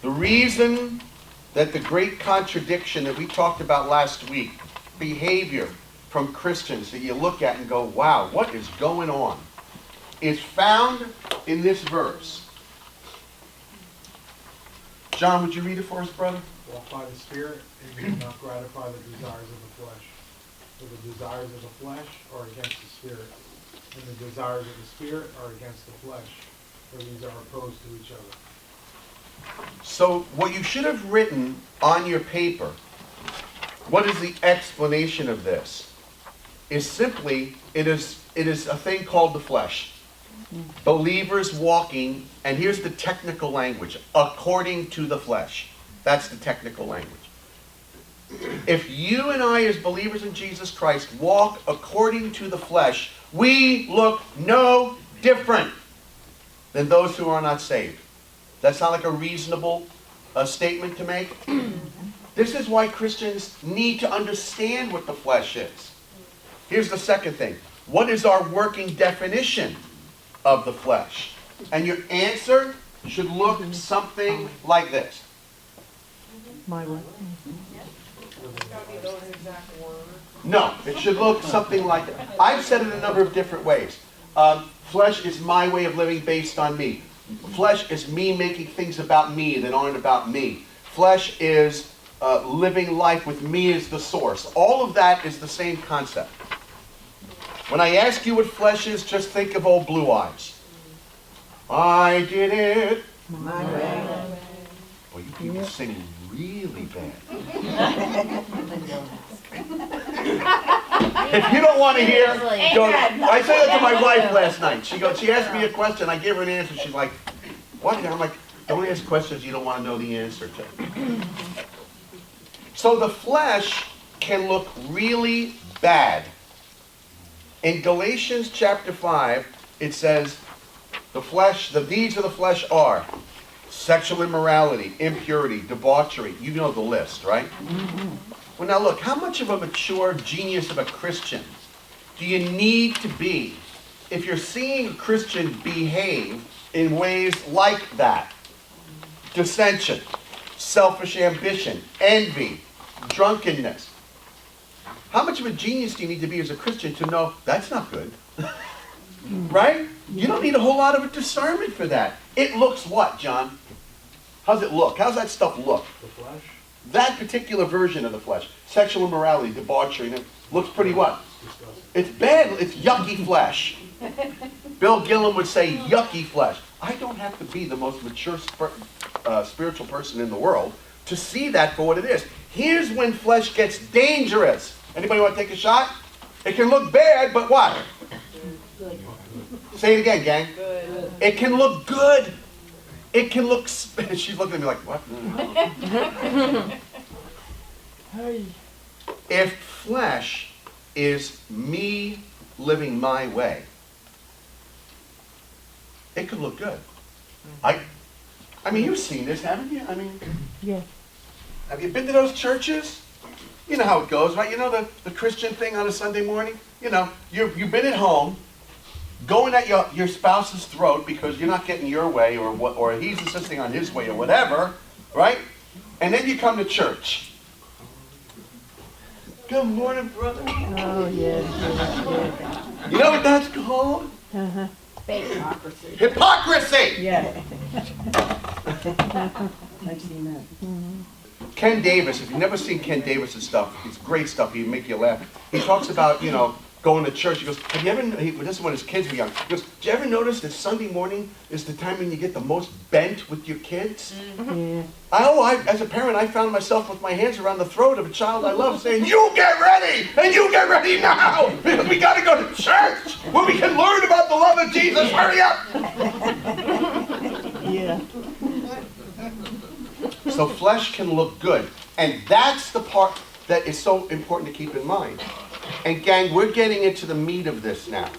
The reason that the great contradiction that we talked about last week, behavior from Christians that you look at and go, wow, what is going on, is found in this verse. John, would you read it for us, brother? Walk by the Spirit, and you do not gratify the desires of the flesh. For the desires of the flesh are against the Spirit, and the desires of the Spirit are against the flesh, for these are opposed to each other. So what you should have written on your paper, what is the explanation of this? Is simply, it is a thing called the flesh. Believers walking, and here's the technical language, according to the flesh. That's the technical language. If you and I, as believers in Jesus Christ, walk according to the flesh, we look no different than those who are not saved. That sound like a reasonable statement to make? This is why Christians need to understand what the flesh is. Here's the second thing. What is our working definition of the flesh? And your answer should look something like this. My way. No, it should look something like that. I've said it a number of different ways. Flesh is my way of living based on me. Flesh is me making things about me that aren't about me. Flesh is living life with me as the source. All of that is the same concept. When I ask you what flesh is, just think of old Blue Eyes. I did it My way. Well, you people sing really bad. If you don't want to hear, go. I said that to my wife last night. She asked me a question. I gave her an answer. She's like, what? And I'm like, don't ask questions you don't want to know the answer to. So the flesh can look really bad. In Galatians chapter 5, it says, the deeds of the flesh are sexual immorality, impurity, debauchery. You know the list, right? Well, now look, how much of a mature genius of a Christian do you need to be if you're seeing a Christian behave in ways like that? Dissension, selfish ambition, envy, drunkenness. How much of a genius do you need to be as a Christian to know that's not good? Right? You don't need a whole lot of a discernment for that. It looks what, John? How's it look? How's that stuff look? The flesh? That particular version of the flesh, sexual immorality, debauchery, it looks pretty what? Disgusting. It's bad. It's yucky flesh. Bill Gillum would say yucky flesh. I don't have to be the most mature spiritual person in the world to see that for what it is. Here's when flesh gets dangerous. Anybody want to take a shot? It can look bad, but what? Good. Say it again, gang. Good. It can look good. It can look... She's looking at me like, what? Hey. If flesh is me living my way, it could look good. I mean, you've seen this, haven't you? I mean, Yeah. have you been to those churches? You know how it goes, right? You know the Christian thing on a Sunday morning? You know, you've been at home, going at your spouse's throat because you're not getting your way or he's insisting on his way or whatever, right? And then you come to church. Good morning, brother. Oh, yes. You know what that's called? Uh-huh. Hypocrisy. Hypocrisy! Yeah. I've seen that. Ken Davis, if you've never seen Ken Davis' stuff, it's great stuff. He'd make you laugh. He talks about, going to church. He goes, have you ever, this is when his kids were young. He goes, did you ever notice that Sunday morning is the time when you get the most bent with your kids? Yeah. As a parent, I found myself with my hands around the throat of a child I love saying, you get ready, and you get ready now, because we got to go to church where we can learn about the love of Jesus. Hurry up! Yeah. So flesh can look good. And that's the part that is so important to keep in mind. And gang, we're getting into the meat of this now.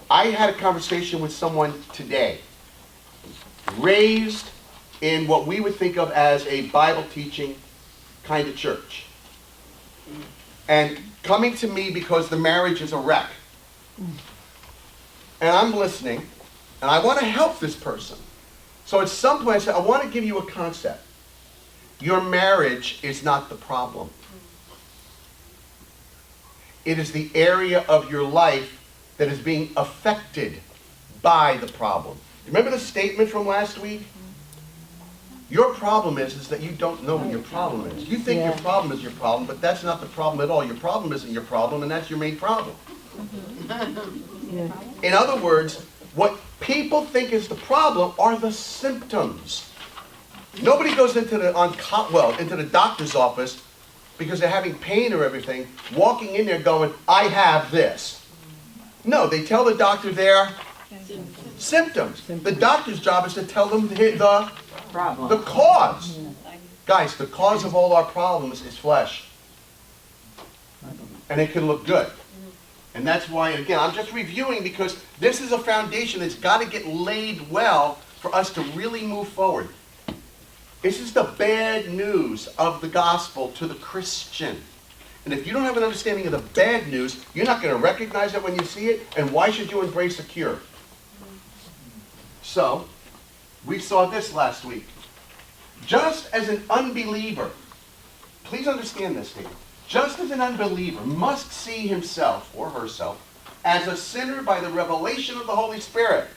I had a conversation with someone today, raised in what we would think of as a Bible teaching kind of church. And coming to me because the marriage is a wreck. And I'm listening, and I want to help this person. So at some point I said, I want to give you a concept. Your marriage is not the problem. It is the area of your life that is being affected by the problem. Remember the statement from last week? Your problem is that you don't know what your problem is. You think your problem is your problem, but that's not the problem at all. Your problem isn't your problem, and that's your main problem. In other words, what people think is the problem are the symptoms. Nobody goes into the doctor's office because they're having pain or everything, walking in there going, I have this. No, they tell the doctor their symptoms. The doctor's job is to tell them the cause. Guys, the cause of all our problems is flesh. And it can look good. And that's why, again, I'm just reviewing because this is a foundation that's got to get laid well for us to really move forward. This is the bad news of the gospel to the Christian. And if you don't have an understanding of the bad news, you're not going to recognize it when you see it, and why should you embrace a cure? So, we saw this last week. Just as an unbeliever, please understand this here, just as an unbeliever must see himself or herself as a sinner by the revelation of the Holy Spirit,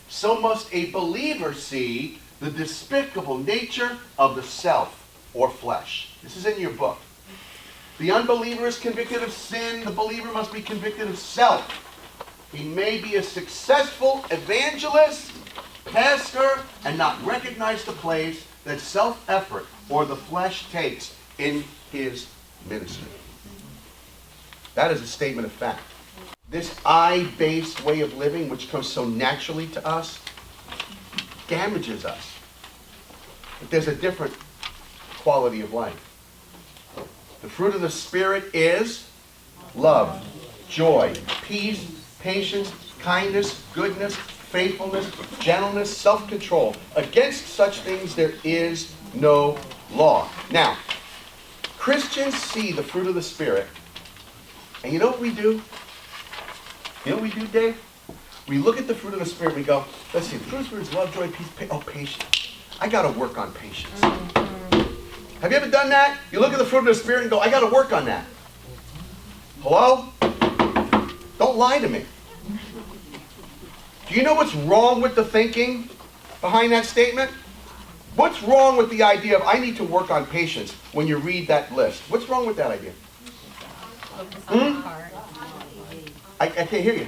so must a believer see the despicable nature of the self or flesh. This is in your book. The unbeliever is convicted of sin. The believer must be convicted of self. He may be a successful evangelist, pastor, and not recognize the place that self-effort or the flesh takes in his ministry. That is a statement of fact. This I-based way of living, which comes so naturally to us, damages us. But there's a different quality of life. The fruit of the Spirit is love, joy, peace, patience, kindness, goodness, faithfulness, gentleness, self-control. Against such things there is no law. Now, Christians see the fruit of the Spirit, and you know what we do? You know what we do, Dave? We look at the fruit of the Spirit and we go, let's see, the fruit of the Spirit is love, joy, peace, patience. I got to work on patience. Have you ever done that? You look at the fruit of the Spirit and go, I got to work on that. Hello? Don't lie to me. Do you know what's wrong with the thinking behind that statement? What's wrong with the idea of I need to work on patience when you read that list? What's wrong with that idea? I can't hear you.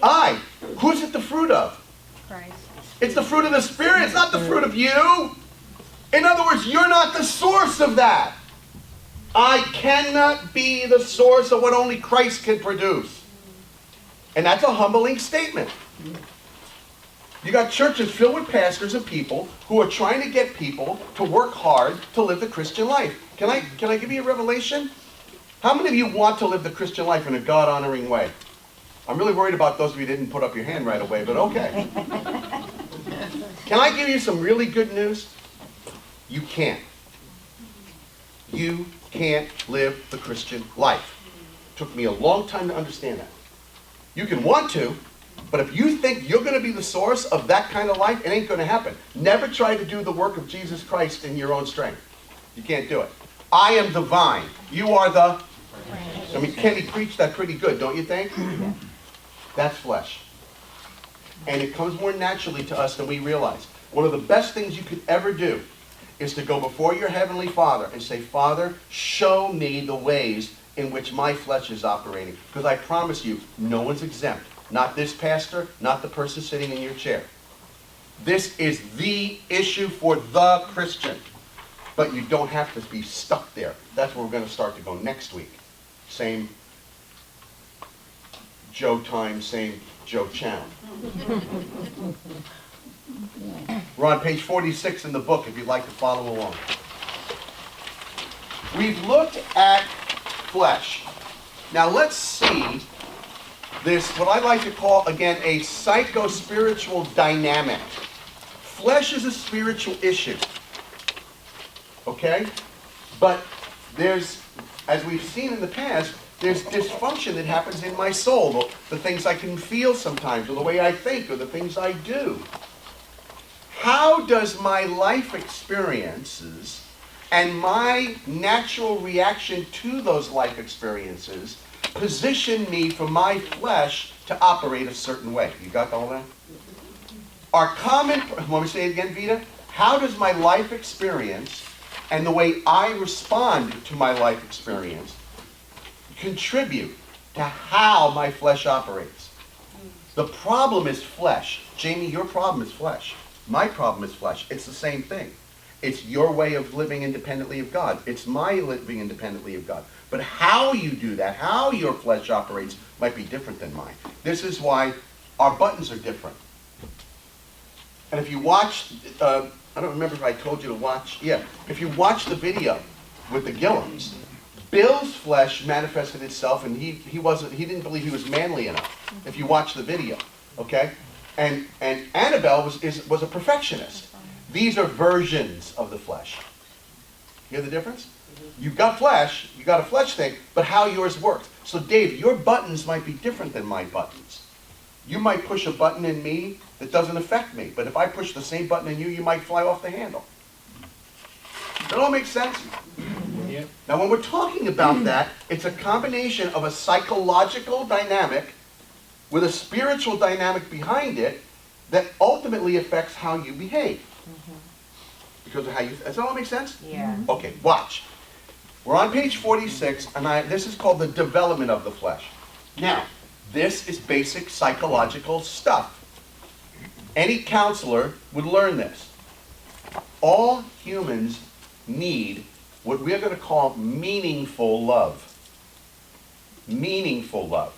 I. Who's it the fruit of? Christ. It's the fruit of the Spirit. It's not the fruit of you. In other words, you're not the source of that. I cannot be the source of what only Christ can produce. And that's a humbling statement. You got churches filled with pastors and people who are trying to get people to work hard to live the Christian life. Can I give you a revelation? How many of you want to live the Christian life in a God-honoring way? I'm really worried about those of you who didn't put up your hand right away, but okay. Can I give you some really good news? You can't. You can't live the Christian life. It took me a long time to understand that. You can want to, but if you think you're going to be the source of that kind of life, it ain't going to happen. Never try to do the work of Jesus Christ in your own strength. You can't do it. I am the vine. You are the... I mean, Kenny preached that pretty good, don't you think? That's flesh. And it comes more naturally to us than we realize. One of the best things you could ever do is to go before your Heavenly Father and say, Father, show me the ways in which my flesh is operating. Because I promise you, no one's exempt. Not this pastor, not the person sitting in your chair. This is the issue for the Christian. But you don't have to be stuck there. That's where we're going to start to go next week. Same Joe time, same Joe channel. We're on page 46 in the book if you'd like to follow along. We've looked at flesh. Now let's see this, what I like to call, again, a psycho-spiritual dynamic. Flesh is a spiritual issue. Okay? But there's, as we've seen in the past, there's dysfunction that happens in my soul. The things I can feel sometimes, or the way I think, or the things I do. how does my life experiences and my natural reaction to those life experiences position me for my flesh to operate a certain way? You got all that? Our common, want me to say it again, Vita? How does my life experience and the way I respond to my life experience contribute to how my flesh operates? The problem is flesh. Jamie, your problem is flesh. My problem is flesh. It's the same thing. It's your way of living independently of God. It's my living independently of God. But how you do that, how your flesh operates, might be different than mine. This is why our buttons are different. And if you watch, I don't remember if I told you to watch, if you watch the video with the Gillums, Bill's flesh manifested itself, and he didn't believe he was manly enough. If you watch the video, okay? And Annabelle was a perfectionist. These are versions of the flesh. You hear the difference? You've got flesh, you got a flesh thing, but how yours works. So Dave, your buttons might be different than my buttons. You might push a button in me that doesn't affect me, but if I push the same button in you, you might fly off the handle. That all makes sense? Yep. Now when we're talking about that, it's a combination of a psychological dynamic with a spiritual dynamic behind it that ultimately affects how you behave. Because of how you, does that all make sense? Yeah. Okay, watch. We're on page 46, and this is called the development of the flesh. Now, this is basic psychological stuff. Any counselor would learn this. All humans need what we're going to call meaningful love. Meaningful love.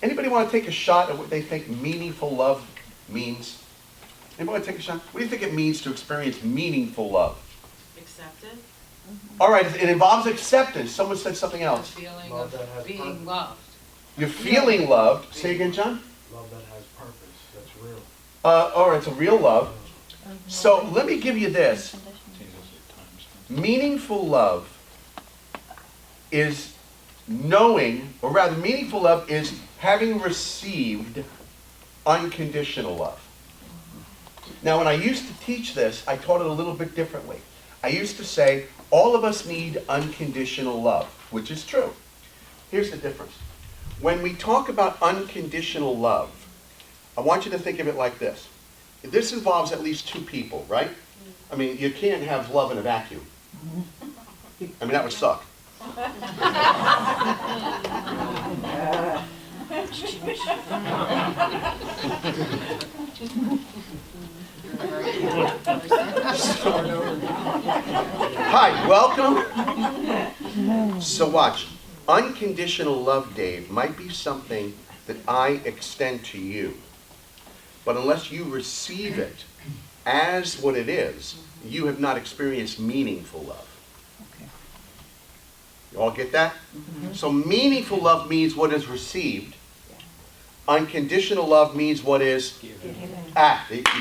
Anybody want to take a shot at what they think meaningful love means? Anybody want to take a shot? What do you think it means to experience meaningful love? Accepted. All right, it involves acceptance. Someone said something The else. feeling Love that has of being purpose. loved. You're feeling loved. Say again, John? Love that has purpose, that's real. All right, it's a real love. So let me give you this. Meaningful love is knowing, or rather meaningful love is having received unconditional love. Now when I used to teach this, I taught it a little bit differently. I used to say, all of us need unconditional love, which is true. Here's the difference. When we talk about unconditional love, I want you to think of it like this. This involves at least two people, right? I mean, you can't have love in a vacuum. I mean, that would suck. Hi, welcome. So watch. Unconditional love, Dave, might be something that I extend to you. But unless you receive it as what it is, you have not experienced meaningful love. You all get that? So meaningful love means what is received. Unconditional love means what is you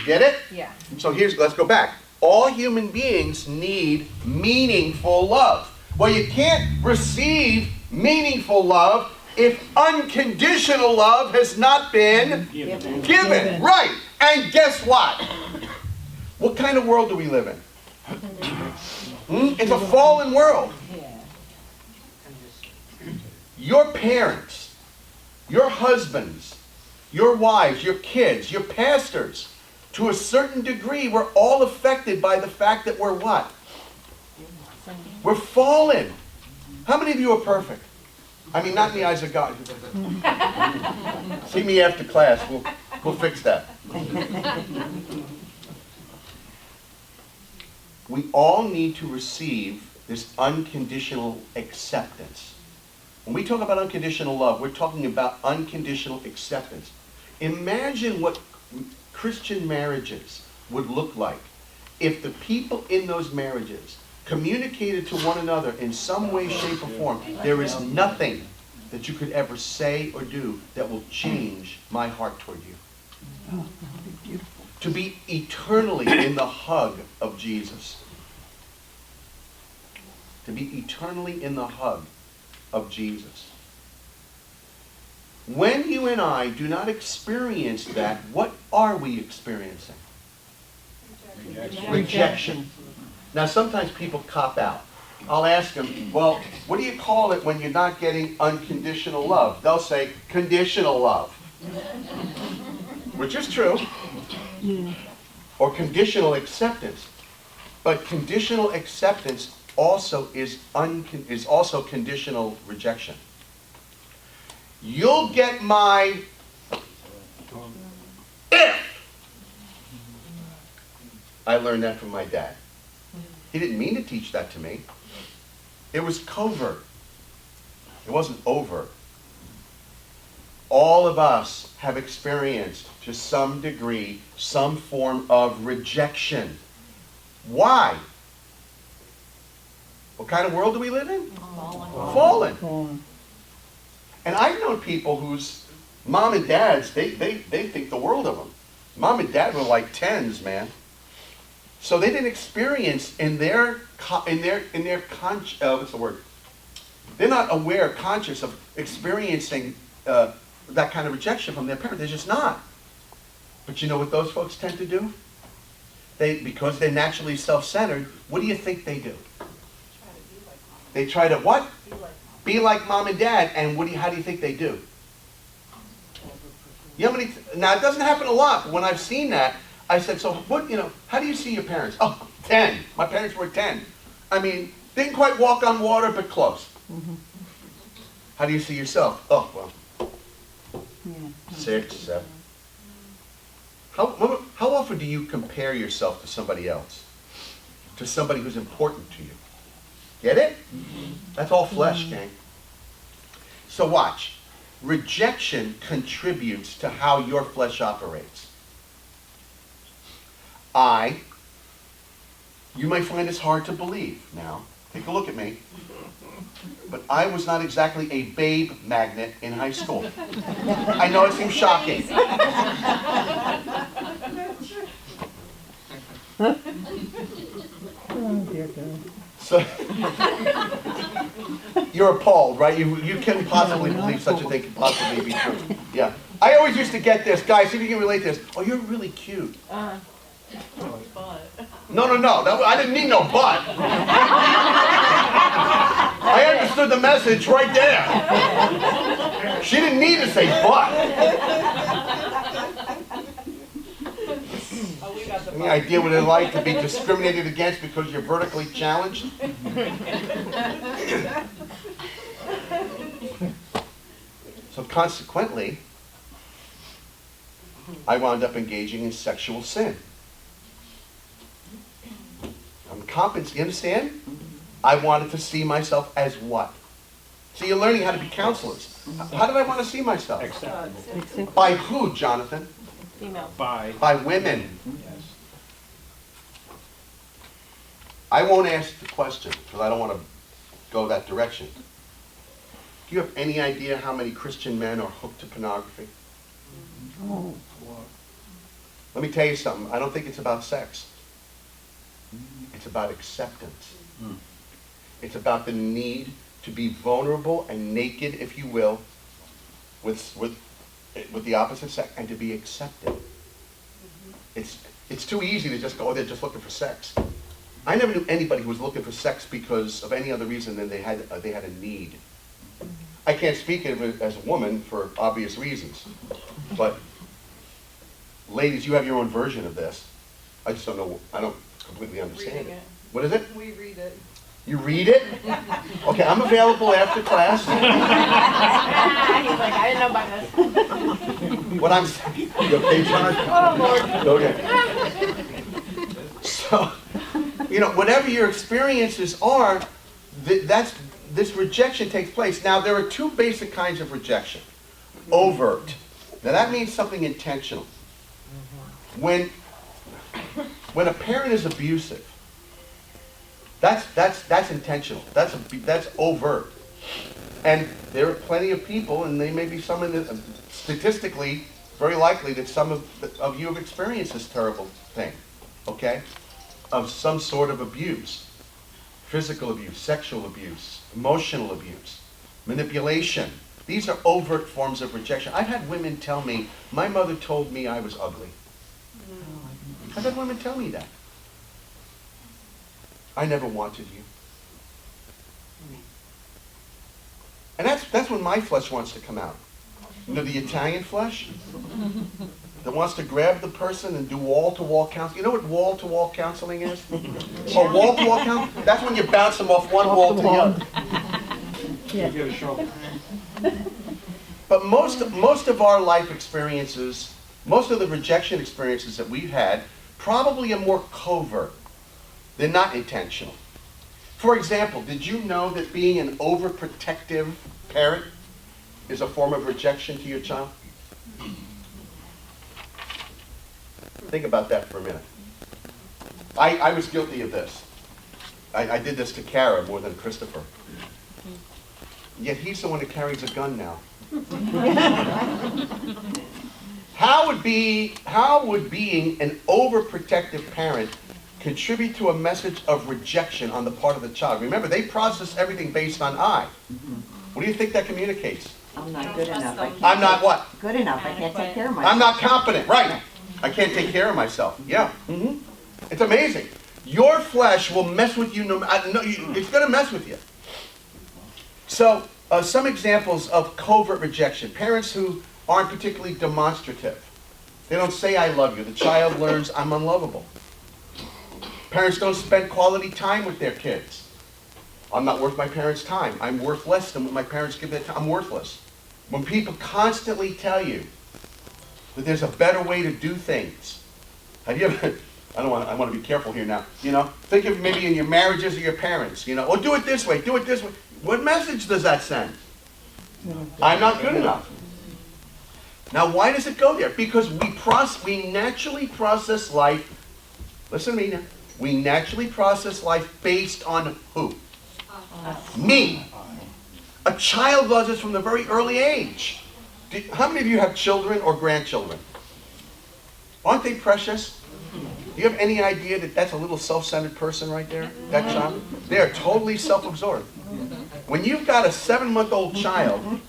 get it? Yeah. So let's go back. All human beings need meaningful love. Well, you can't receive meaningful love if unconditional love has not been given. Right. And guess what? What kind of world do we live in? It's a fallen world. Your parents, your husbands, your wives, your kids, your pastors, to a certain degree, we're all affected by the fact that we're what? We're fallen. How many of you are perfect? I mean, not in the eyes of God. See me after class. We'll fix that. We all need to receive this unconditional acceptance. When we talk about unconditional love, we're talking about unconditional acceptance. Imagine what Christian marriages would look like if the people in those marriages communicated to one another in some way, shape, or form. There is nothing that you could ever say or do that will change my heart toward you. To be eternally in the hug of Jesus. To be eternally in the hug of Jesus. When you and I do not experience that, what are we experiencing? Rejection. Now, sometimes people cop out. I'll ask them, well, what do you call it when you're not getting unconditional love? They'll say, conditional love. Which is true. Or conditional acceptance. But conditional acceptance also is also conditional rejection. You'll get my if. I learned that from my dad. He didn't mean to teach that to me. It was covert. It wasn't overt. All of us have experienced, to some degree, some form of rejection. Why? What kind of world do we live in? Fallen. And I've known people whose mom and dads, they think the world of them. Mom and dad were like 10s, man. So they didn't experience what's the word? They're not aware, conscious of experiencing that kind of rejection from their parents. They're just not. But you know what those folks tend to do? Because they're naturally self-centered, what do you think they do? They try to what? Be like mom and dad. And how do you think they do? You know how many? Now it doesn't happen a lot, but when I've seen that, I said, so what? How do you see your parents? Oh, 10. My parents were 10. I mean, didn't quite walk on water, but close. How do you see yourself? Oh, well, 6, 7. How often do you compare yourself to somebody else? To somebody who's important to you? Get it? That's all flesh, gang. So watch. Rejection contributes to how your flesh operates. You might find this hard to believe now. Take a look at me. But I was not exactly a babe magnet in high school. I know it seems shocking. Oh, dear God. So, you're appalled, right? You can't possibly believe such a thing could possibly be true. Yeah. I always used to get this. Guys, see if you can relate to this. Oh, you're really cute. No. I didn't need no but. I understood the message right there. She didn't need to say but. Any idea what it's like to be discriminated against because you're vertically challenged? So consequently, I wound up engaging in sexual sin. I'm compensating, you understand? I wanted to see myself as what? So you're learning how to be counselors. How did I want to see myself? Acceptable. By who, Jonathan? Female. By women. Yes. I won't ask the question because I don't want to go that direction. Do you have any idea how many Christian men are hooked to pornography? Oh. Let me tell you something. I don't think it's about sex. It's about acceptance. It's about the need to be vulnerable and naked, if you will, with the opposite sex, and to be accepted. It's too easy to just go, oh, they're just looking for sex. I never knew anybody who was looking for sex because of any other reason than they had a need. I can't speak of it as a woman for obvious reasons, but ladies, you have your own version of this. I just don't know. I don't completely understand it. What is it? We read it. You read it? Okay, I'm available after class. He's like, I didn't know about this. What I'm saying. You okay, John? Oh, Lord. Okay. So, whatever your experiences are, this rejection takes place. Now, there are two basic kinds of rejection. Overt. Now, that means something intentional. When a parent is abusive, that's intentional. That's overt. And there are plenty of people, and they may be some in the, statistically, very likely that some of you have experienced this terrible thing, okay? Of some sort of abuse. Physical abuse, sexual abuse, emotional abuse, manipulation. These are overt forms of rejection. I've had women tell me, my mother told me I was ugly. I've had women tell me that. I never wanted you. And that's when my flesh wants to come out. You know, the Italian flesh that wants to grab the person and do wall-to-wall counseling. You know what wall-to-wall counseling is? Or wall-to-wall counseling? That's when you bounce them off one wall to the other. You get a shovel. But most of our life experiences, most of the rejection experiences that we've had, probably are more covert. They're not intentional. For example, did you know that being an overprotective parent is a form of rejection to your child? Think about that for a minute. I was guilty of this. I did this to Kara more than Christopher. Yet he's the one that carries a gun now. How would being an overprotective parent contribute to a message of rejection on the part of the child? Remember, they process everything based on I. What do you think that communicates? I'm not good enough. I'm not what? Good enough. I can't take care of myself. I'm not competent, right? I can't take care of myself. Yeah. It's amazing. Your flesh will mess with you. It's going to mess with you. So, some examples of covert rejection. Parents who aren't particularly demonstrative. They don't say, I love you. The child learns, I'm unlovable. Parents don't spend quality time with their kids. I'm not worth my parents' time. I'm worth less than what my parents give their time. I'm worthless. When people constantly tell you that there's a better way to do things. Have you ever, I want to be careful here now. You know, think of maybe in your marriages or your parents, you know, oh, do it this way, do it this way. What message does that send? I'm not good enough. Now, why does it go there? Because we naturally process life, listen to me now, we naturally process life based on who? Me. A child loves us from the very early age. How many of you have children or grandchildren? Aren't they precious? Do you have any idea that that's a little self-centered person right there? That child? They are totally self-absorbed. When you've got a 7-month-old child,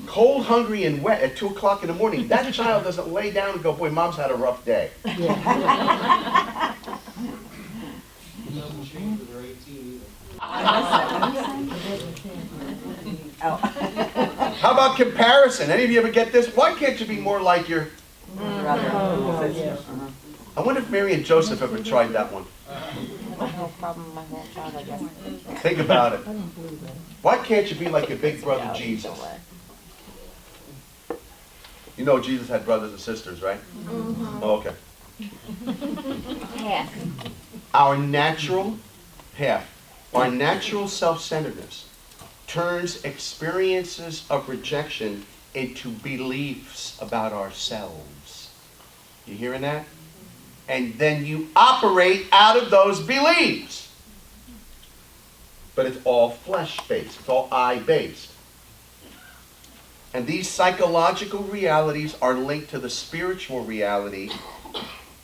cold, hungry, and wet at 2 o'clock in the morning, that child doesn't lay down and go, boy, mom's had a rough day. It doesn't change when they're 18 either. How about comparison? Any of you ever get this? Why can't you be more like your... Brother. I wonder if Mary and Joseph ever tried that one. No problem, my whole child, I guess. Think about it. Why can't you be like your big brother Jesus? You know Jesus had brothers and sisters, right? Oh, okay. Yeah. Our natural self-centeredness turns experiences of rejection into beliefs about ourselves. You hearing that? And then you operate out of those beliefs. But it's all flesh-based. It's all I-based. And these psychological realities are linked to the spiritual reality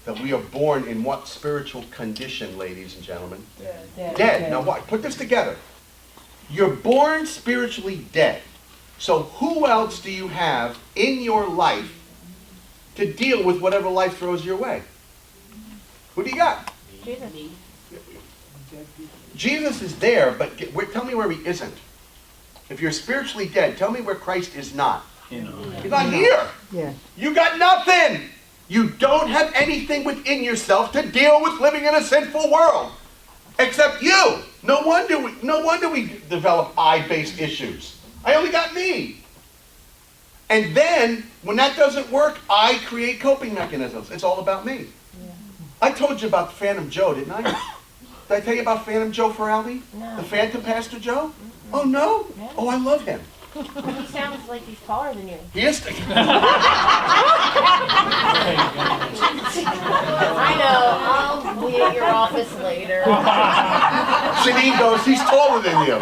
that we are born in what spiritual condition, ladies and gentlemen? Dead. Now, what? Put this together. You're born spiritually dead. So who else do you have in your life to deal with whatever life throws your way? Who do you got? Jesus. Jesus is there, but tell me where he isn't. If you're spiritually dead, tell me where Christ is not. He's not here. Yeah. You got nothing. You don't have anything within yourself to deal with living in a sinful world. Except you. No wonder we develop I-based issues. I only got me. And then, when that doesn't work, I create coping mechanisms. It's all about me. Yeah. I told you about Phantom Joe, didn't I? Did I tell you about Phantom Joe Feraldi? No. The Phantom Pastor Joe? Oh, no? Yeah. Oh, I love him. He sounds like he's taller than you. He is. I know. I'll be at your office later. Janine goes, he's taller than you.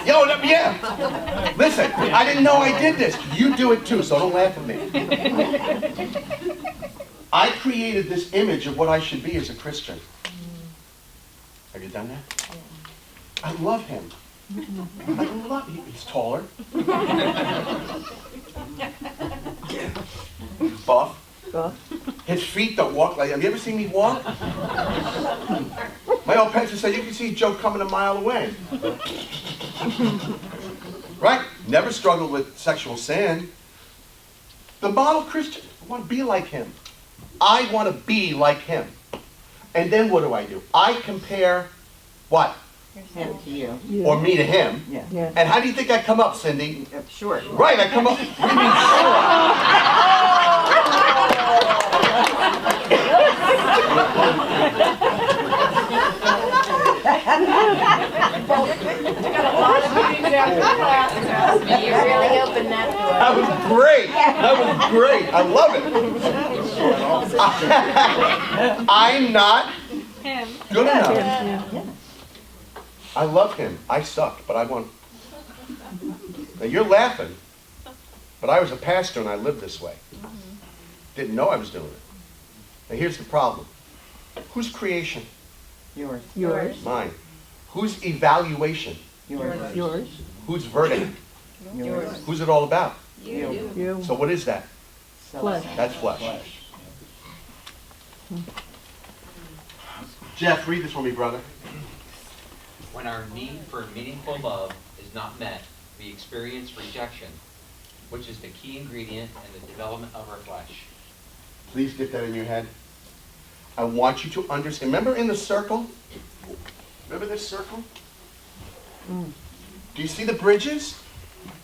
Yo, yeah. Listen, I didn't know I did this. You do it too, so don't laugh at me. I created this image of what I should be as a Christian. Have you done that? I love him. I love him. He's taller. Buff. His feet don't walk like... Have you ever seen me walk? My old pastor said, you can see Joe coming a mile away. Right? Never struggled with sexual sin. The model Christian, I want to be like him. I want to be like him. And then what do? I compare what? Him to you. Yeah. Or me to him. Yeah. Yeah. And how do you think I come up, Cindy? Short. Right, I come up. What do you mean You really opened that door. That was great. That was great. I love it. I'm not good enough. Yeah. I love him. I suck, but I want. Now you're laughing, but I was a pastor and I lived this way. Didn't know I was doing it. Now here's the problem. Whose creation? Yours. Yours. Mine. Whose evaluation? Yours. Yours. Whose verdict? Yours. Who's it all about? You. You. So what is that? Flesh. That's flesh. Jeff, read this for me, brother. When our need for meaningful love is not met, we experience rejection, which is the key ingredient in the development of our flesh. Please get that in your head. I want you to understand. Remember in the circle? Remember this circle? Do you see the bridges?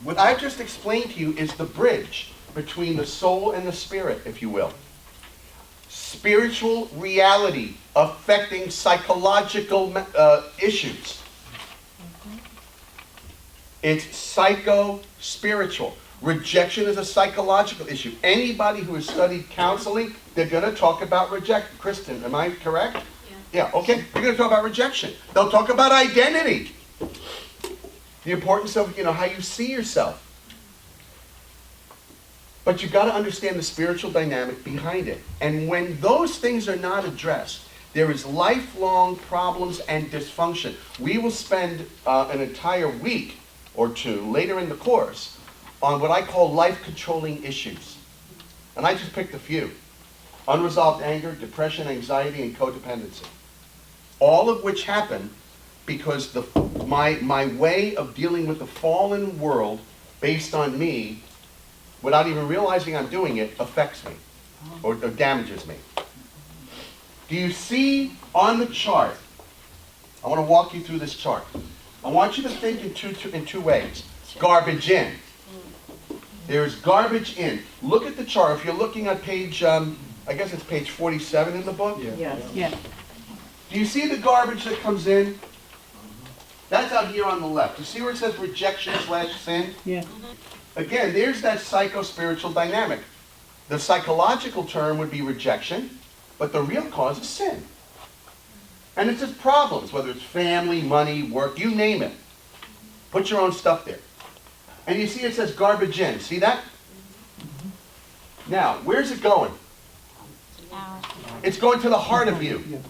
What I've just explained to you is the bridge between the soul and the spirit, if you will. Spiritual reality affecting psychological issues. It's psycho-spiritual. Rejection is a psychological issue. Anybody who has studied counseling, they're going to talk about rejection. Kristen, am I correct? Yeah, okay. They're going to talk about rejection. They'll talk about identity. The importance of, how you see yourself. But you've got to understand the spiritual dynamic behind it. And when those things are not addressed, there is lifelong problems and dysfunction. We will spend an entire week or two later in the course on what I call life-controlling issues. And I just picked a few. Unresolved anger, depression, anxiety, and codependency. All of which happen because my way of dealing with the fallen world based on me, without even realizing I'm doing it, affects me or damages me. Do you see on the chart? I want to walk you through this chart. I want you to think in two ways. Garbage in. There's garbage in. Look at the chart. If you're looking at page, I guess it's page 47 in the book. Yes. Yeah. Do you see the garbage that comes in? That's out here on the left. You see where it says rejection/sin? Yeah. Again, there's that psycho-spiritual dynamic. The psychological term would be rejection, but the real cause is sin. And it's just problems, whether it's family, money, work, you name it. Put your own stuff there. And you see it says garbage in. See that? Now, where's it going? It's going to the heart of you.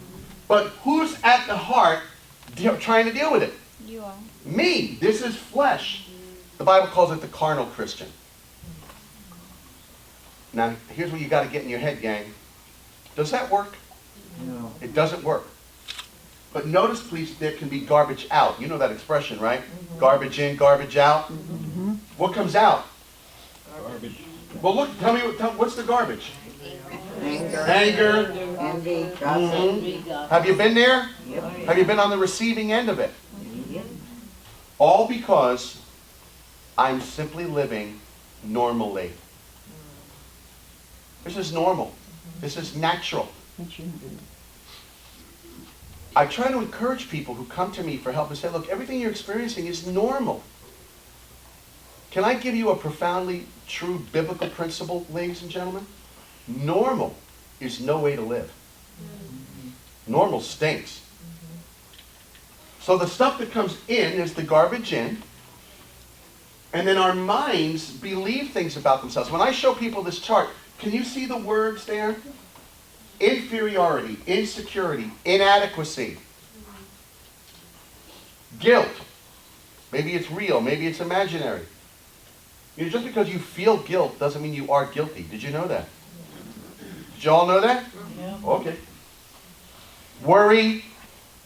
But who's at the heart trying to deal with it? You are. Me. This is flesh. The Bible calls it the carnal Christian. Now, here's what you got to get in your head, gang. Does that work? No. It doesn't work. But notice, please, there can be garbage out. You know that expression, right? Garbage in, garbage out. What comes out? Garbage. Well, look, tell me, what's the garbage? Anger. Anger. Envy. Gossip. Have you been there? Yep. Have you been on the receiving end of it? Yep. All because I'm simply living normally. This is normal. This is natural. It shouldn't be. I try to encourage people who come to me for help and say, look, everything you're experiencing is normal. Can I give you a profoundly true biblical principle, ladies and gentlemen? Normal is no way to live. Normal stinks. So the stuff that comes in is the garbage in, and then our minds believe things about themselves. When I show people this chart, can you see the words there? Inferiority, insecurity, inadequacy, guilt. Maybe it's real, maybe it's imaginary. Just because you feel guilt doesn't mean you are guilty. Did you know that? Did you all know that? Yeah. Okay. Worry,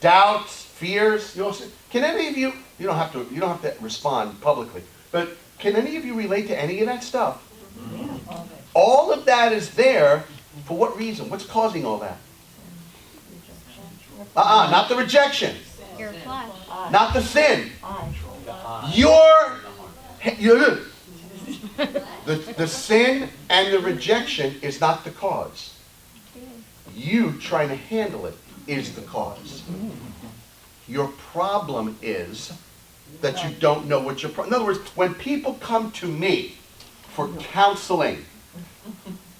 doubts, fears. You know, can any of you, you don't have to respond publicly, but can any of you relate to any of that stuff? All of that is there for what reason? What's causing all that? Not the rejection. Your flesh. Not the sin. The I. The sin and the rejection is not the cause. You trying to handle it is the cause. Your problem is that you don't know what your problem. In other words, when people come to me for counseling,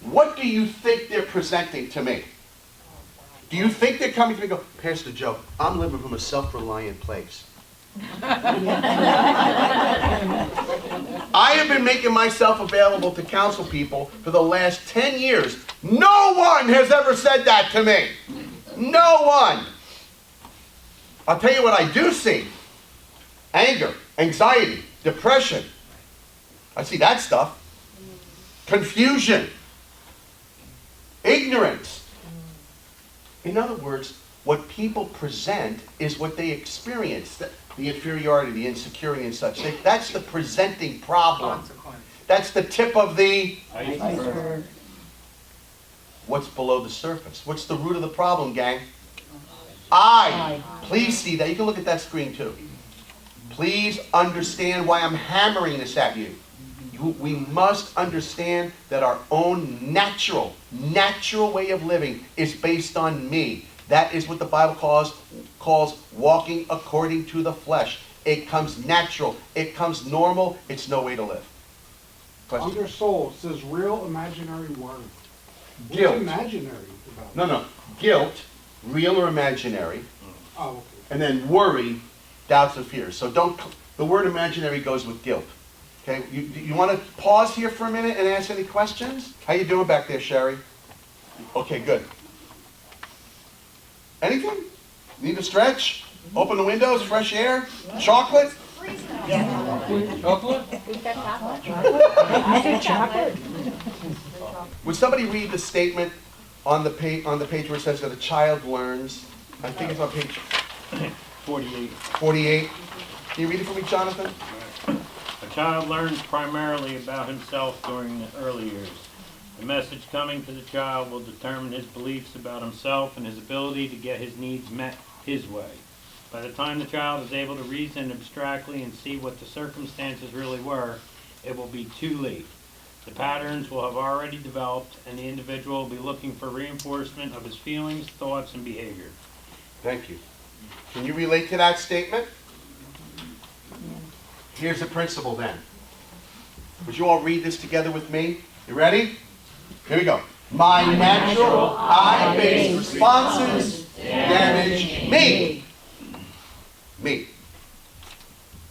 what do you think they're presenting to me? Do you think they're coming to me and go, Pastor Joe, I'm living from a self-reliant place. I have been making myself available to counsel people for the last 10 years. No one has ever said that to me. No one. I'll tell you what I do see. Anger, anxiety, depression. I see that stuff. Confusion. Ignorance. In other words, what people present is what they experience. The inferiority, the insecurity and such. That's the presenting problem. That's the tip of the Iceberg. What's below the surface? What's the root of the problem, gang? I. Please see that. You can look at that screen too. Please understand why I'm hammering this at you. We must understand that our own natural way of living is based on me. That is what the Bible calls walking according to the flesh. It comes natural. It comes normal. It's no way to live. Question? Under soul, it says real imaginary word. Guilt. What's imaginary about it? No. Guilt, real or imaginary. Oh, okay. And then worry, doubts and fears. So the word imaginary goes with guilt. Okay, you want to pause here for a minute and ask any questions? How you doing back there, Sherry? Okay, good. Anything? Need a stretch? Open the windows, fresh air? Chocolate? Chocolate? Who's got chocolate? Would somebody read the statement on the page where it says that a child learns? I think it's on page 48. Can you read it for me, Jonathan? A child learns primarily about himself during the early years. The message coming to the child will determine his beliefs about himself and his ability to get his needs met his way. By the time the child is able to reason abstractly and see what the circumstances really were, it will be too late. The patterns will have already developed, and the individual will be looking for reinforcement of his feelings, thoughts, and behavior. Thank you. Can you relate to that statement? Here's the principle then. Would you all read this together with me? You ready? Here we go. My natural I-based responses damage me. Me.